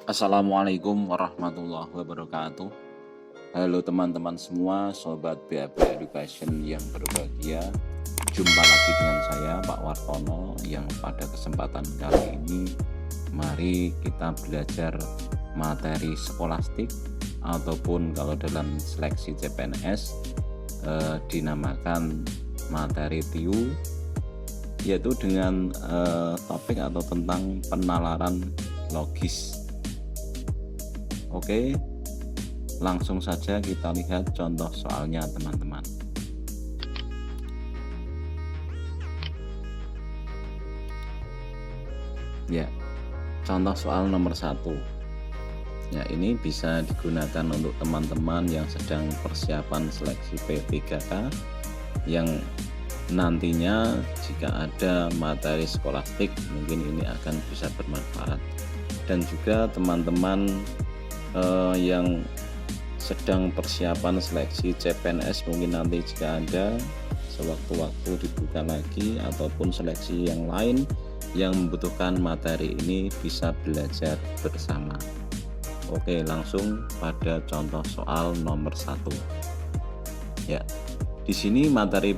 Assalamualaikum warahmatullahi wabarakatuh. Halo teman-teman semua, sobat BAB Education yang berbahagia. Jumpa lagi dengan saya Pak Wartono yang pada kesempatan kali ini mari kita belajar materi skolastik ataupun kalau dalam seleksi CPNS dinamakan materi TIU, yaitu dengan topik atau tentang penalaran logis. Oke, langsung saja kita lihat contoh soalnya teman-teman. Ya, contoh soal nomor 1. Ya, ini bisa digunakan untuk teman-teman yang sedang persiapan seleksi P3K yang nantinya jika ada materi skolastik mungkin ini akan bisa bermanfaat, dan juga teman-teman yang sedang persiapan seleksi CPNS mungkin nanti jika ada sewaktu-waktu dibuka lagi ataupun seleksi yang lain yang membutuhkan materi ini bisa belajar bersama. Oke, langsung pada contoh soal nomor 1. Ya, di sini materi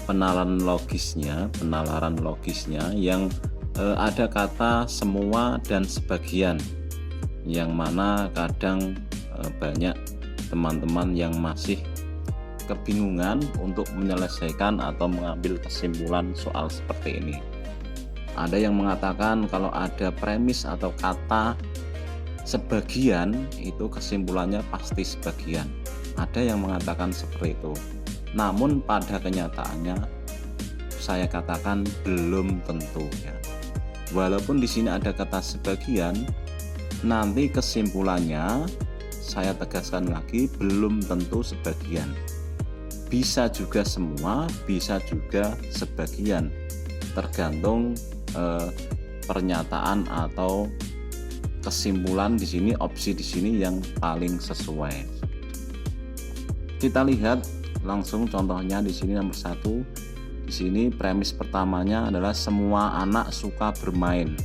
penalaran logisnya yang ada kata semua dan sebagian, yang mana kadang banyak teman-teman yang masih kebingungan untuk menyelesaikan atau mengambil kesimpulan soal seperti ini. Ada yang mengatakan kalau ada premis atau kata sebagian itu kesimpulannya pasti sebagian. Ada yang mengatakan seperti itu. Namun pada kenyataannya saya katakan belum tentu ya. Walaupun di sini ada kata sebagian, nanti kesimpulannya saya tegaskan lagi belum tentu sebagian. Bisa juga semua, bisa juga sebagian. Tergantung pernyataan atau kesimpulan di sini, opsi di sini yang paling sesuai. Kita lihat langsung contohnya di sini nomor 1. Di sini premis pertamanya adalah semua anak suka bermain.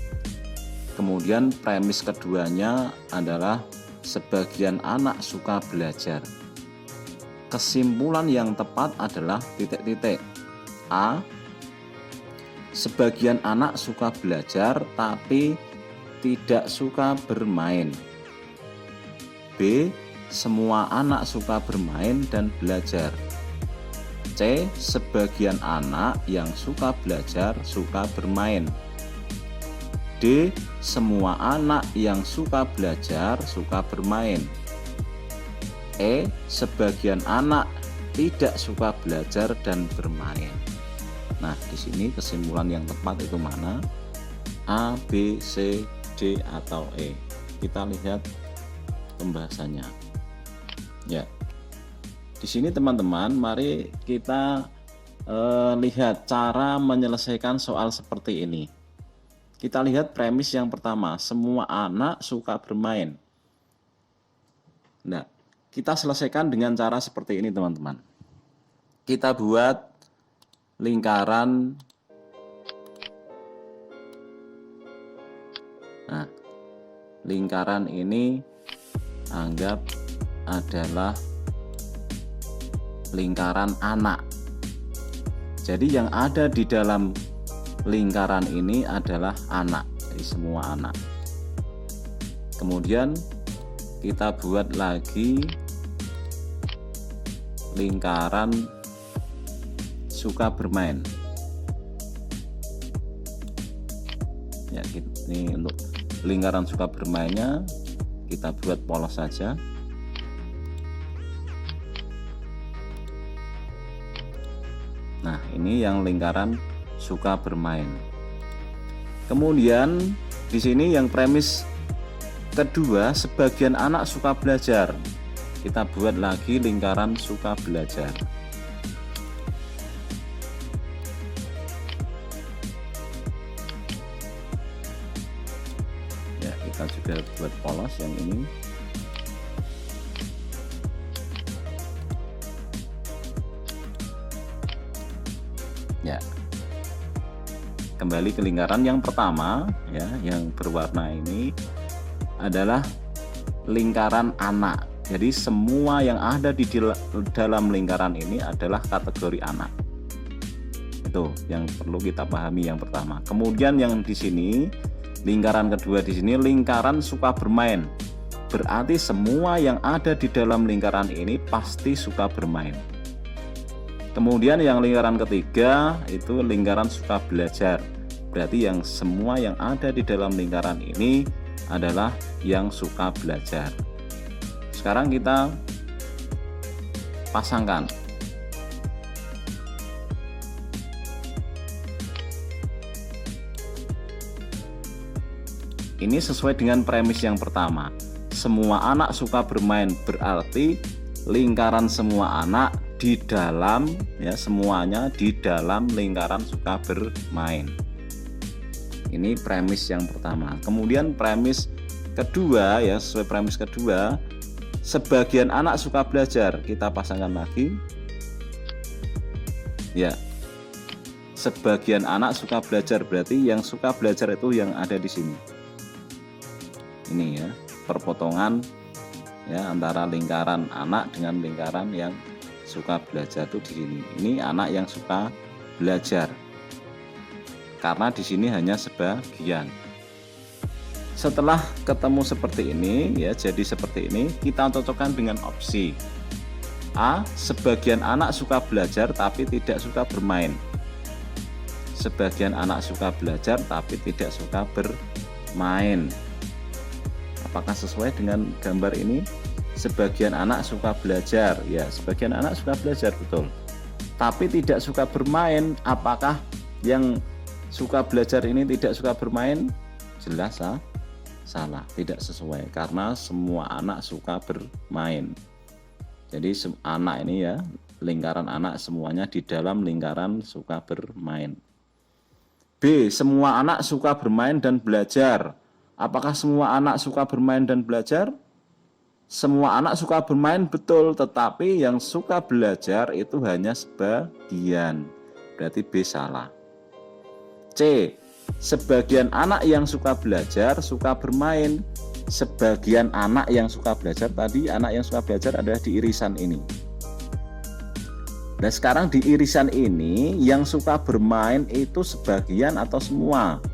Kemudian premis keduanya adalah sebagian anak suka belajar. Kesimpulan yang tepat adalah titik-titik. A. Sebagian anak suka belajar tapi tidak suka bermain. B. Semua anak suka bermain dan belajar. C. Sebagian anak yang suka belajar suka bermain. D. Semua anak yang suka belajar suka bermain. E. Sebagian anak tidak suka belajar dan bermain. Nah, di sini kesimpulan yang tepat itu mana? A, B, C, D atau E? Kita lihat pembahasannya. Ya. Di sini teman-teman, mari kita lihat cara menyelesaikan soal seperti ini. Kita lihat premis yang pertama, semua anak suka bermain. Nah, kita selesaikan dengan cara seperti ini teman-teman. Kita buat lingkaran. Nah, lingkaran ini anggap adalah lingkaran anak. Jadi yang ada di dalam lingkaran ini adalah anak, jadi semua anak. Kemudian kita buat lagi lingkaran suka bermain. Ya, ini untuk lingkaran suka bermainnya kita buat polos saja. Nah, ini yang lingkaran suka bermain. Kemudian di sini yang premis kedua, sebagian anak suka belajar. Kita buat lagi lingkaran suka belajar. Ya, kita juga buat polos yang ini. Ya. Kembali ke lingkaran yang pertama ya, yang berwarna ini. adalah lingkaran anak. Jadi semua yang ada di dalam lingkaran ini adalah kategori anak. Itu yang perlu kita pahami yang pertama. Kemudian yang di sini lingkaran kedua, di sini lingkaran suka bermain. Berarti semua yang ada di dalam lingkaran ini pasti suka bermain. Kemudian yang lingkaran ketiga itu lingkaran suka belajar. Berarti yang semua yang ada di dalam lingkaran ini adalah yang suka belajar. Sekarang kita pasangkan. Ini sesuai dengan premis yang pertama. Semua anak suka bermain, berarti lingkaran semua anak di dalam, ya, semuanya di dalam lingkaran suka bermain. Ini premis yang pertama. Kemudian premis kedua, ya, sesuai premis kedua, sebagian anak suka belajar. Kita pasangkan lagi. Ya. Sebagian anak suka belajar, berarti yang suka belajar itu yang ada di sini. Ini ya, perpotongan ya antara lingkaran anak dengan lingkaran yang suka belajar itu di sini. Ini anak yang suka belajar. Karena di sini hanya sebagian. Setelah ketemu seperti ini, ya, jadi seperti ini, kita cocokkan dengan opsi A. Sebagian anak suka belajar tapi tidak suka bermain. Sebagian anak suka belajar tapi tidak suka bermain. Apakah sesuai dengan gambar ini? Sebagian anak suka belajar, ya, sebagian anak suka belajar, betul. Tapi tidak suka bermain. Apakah yang suka belajar ini tidak suka bermain? Jelas salah, tidak sesuai, karena semua anak suka bermain. Jadi anak ini, ya, lingkaran anak semuanya di dalam lingkaran suka bermain. B. Semua anak suka bermain dan belajar. Apakah semua anak suka bermain dan belajar? Semua anak suka bermain, betul, tetapi yang suka belajar itu hanya sebagian. Berarti B salah. C. Sebagian anak yang suka belajar suka bermain. Sebagian anak yang suka belajar, tadi anak yang suka belajar adalah di irisan ini. Nah, sekarang di irisan ini yang suka bermain itu sebagian atau semua?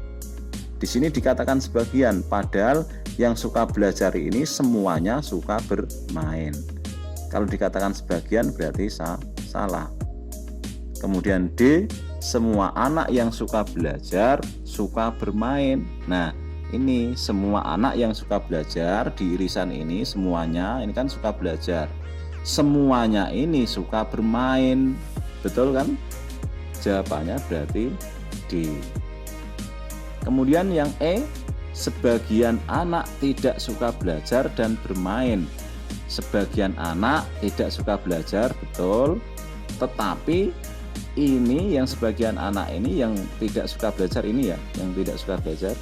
Di sini dikatakan sebagian, padahal yang suka belajar ini semuanya suka bermain. Kalau dikatakan sebagian berarti salah. Kemudian D. Semua anak yang suka belajar suka bermain. Nah, ini semua anak yang suka belajar di irisan ini semuanya ini kan suka belajar. Semuanya ini suka bermain. Betul kan? Jawabannya berarti D. Kemudian yang E, sebagian anak tidak suka belajar dan bermain. Sebagian anak tidak suka belajar, betul. Tetapi ini yang sebagian anak ini yang tidak suka belajar ini, ya, yang tidak suka belajar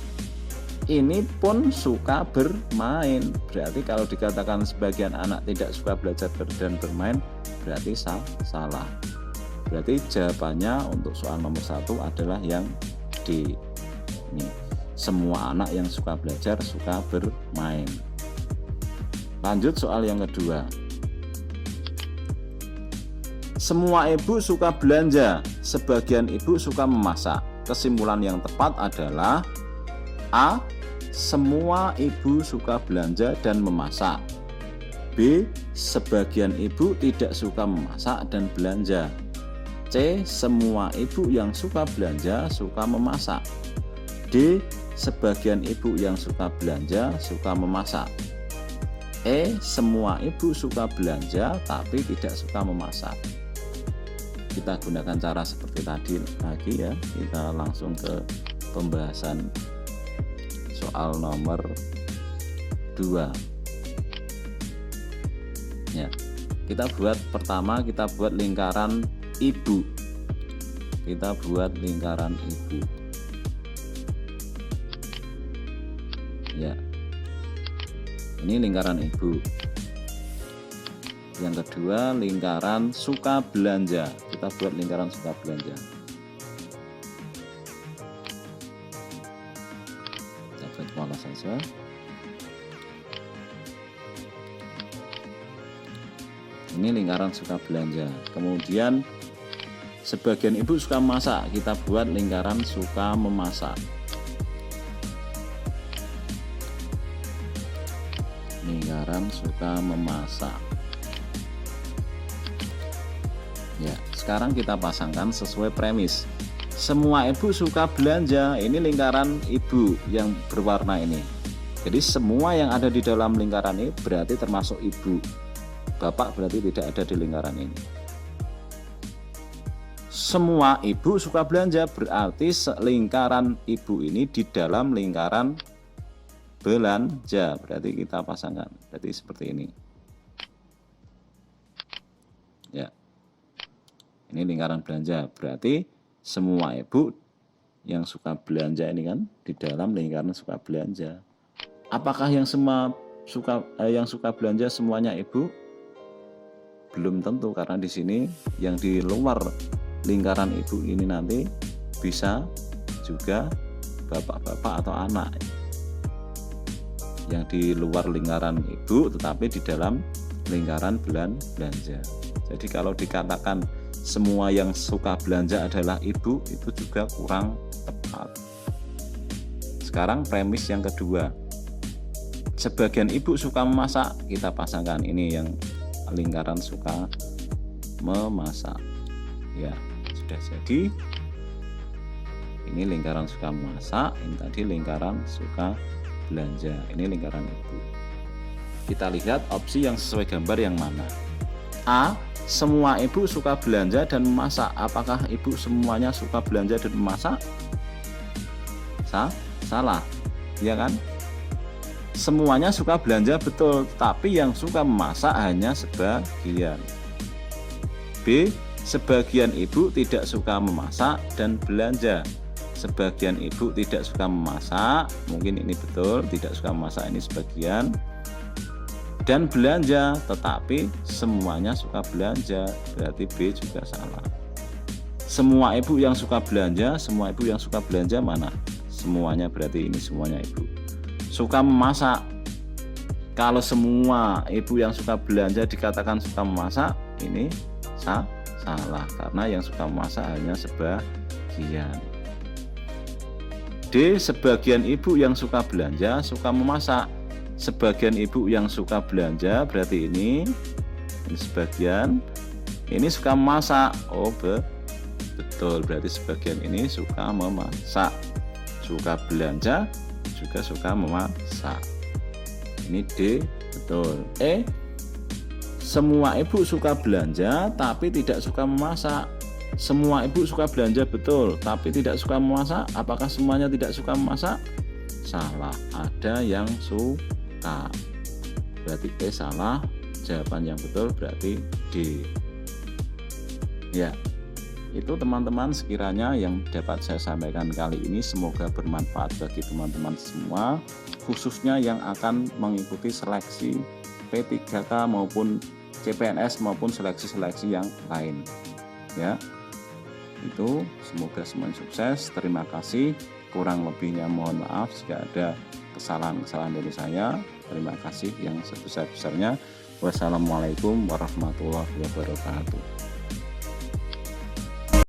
ini pun suka bermain. Berarti kalau dikatakan sebagian anak tidak suka belajar dan bermain berarti salah. Berarti jawabannya untuk soal nomor 1 adalah yang D. Ini semua anak yang suka belajar suka bermain. Lanjut soal yang kedua. Semua ibu suka belanja, sebagian ibu suka memasak. Kesimpulan yang tepat adalah A. Semua ibu suka belanja dan memasak. B. Sebagian ibu tidak suka memasak dan belanja. C. Semua ibu yang suka belanja suka memasak. D. Sebagian ibu yang suka belanja suka memasak. E. Semua ibu suka belanja tapi tidak suka memasak. Kita gunakan cara seperti tadi lagi, ya. Kita langsung ke pembahasan soal nomor 2. Ya, kita buat pertama, kita buat lingkaran ibu. Kita buat lingkaran ibu. Ya, ini lingkaran ibu. Yang kedua, lingkaran suka belanja. Kita buat lingkaran suka belanja. Kita buat pola saja. Ini lingkaran suka belanja. Kemudian sebagian ibu suka memasak, kita buat lingkaran suka memasak. Lingkaran suka memasak. Ya, sekarang kita pasangkan sesuai premis. Semua ibu suka belanja, ini lingkaran ibu yang berwarna ini. Jadi semua yang ada di dalam lingkaran ini berarti termasuk ibu. Bapak berarti tidak ada di lingkaran ini. Semua ibu suka belanja berarti lingkaran ibu ini di dalam lingkaran belanja. Berarti kita pasangkan. Berarti seperti ini. Ya. Ini lingkaran belanja. Berarti semua ibu yang suka belanja ini kan di dalam lingkaran suka belanja. Apakah yang suka belanja semuanya ibu? Belum tentu, karena di sini yang di luar lingkaran ibu ini nanti bisa juga bapak-bapak atau anak yang di luar lingkaran ibu tetapi di dalam lingkaran belanja. Jadi kalau dikatakan semua yang suka belanja adalah ibu, itu juga kurang tepat. Sekarang premis yang kedua, sebagian ibu suka memasak, kita pasangkan ini yang lingkaran suka memasak. Ya, sudah jadi. Ini lingkaran suka memasak, ini tadi lingkaran suka belanja. Ini lingkaran ibu. Kita lihat opsi yang sesuai gambar yang mana. A, semua ibu suka belanja dan memasak. Apakah ibu semuanya suka belanja dan memasak? Salah, ya kan? Semuanya suka belanja betul, tapi yang suka memasak hanya sebagian. B, sebagian ibu tidak suka memasak dan belanja. Sebagian ibu tidak suka memasak, mungkin ini betul, tidak suka memasak ini sebagian, dan belanja, tetapi semuanya suka belanja, berarti B juga salah. Semua ibu yang suka belanja, semua ibu yang suka belanja mana? Semuanya, berarti ini semuanya ibu. Suka memasak, kalau semua ibu yang suka belanja dikatakan suka memasak, ini salah, karena yang suka memasak hanya sebagian. D, sebagian ibu yang suka belanja suka memasak. Sebagian ibu yang suka belanja berarti ini sebagian, ini suka memasak. Oh betul, berarti sebagian ini suka memasak. Suka belanja juga suka memasak. Ini D, betul. E, semua ibu suka belanja tapi tidak suka memasak. Semua ibu suka belanja betul, tapi tidak suka memasak. Apakah semuanya tidak suka memasak? Salah, ada yang suka. Berarti E salah. Jawaban yang betul berarti D. Ya, itu teman-teman sekiranya yang dapat saya sampaikan kali ini, semoga bermanfaat bagi teman-teman semua, khususnya yang akan mengikuti seleksi P3K maupun CPNS maupun seleksi-seleksi yang lain. Ya, itu semoga semuanya sukses. Terima kasih, kurang lebihnya mohon maaf jika ada kesalahan-kesalahan dari saya. Terima kasih yang sebesar-besarnya. Wassalamualaikum warahmatullahi wabarakatuh.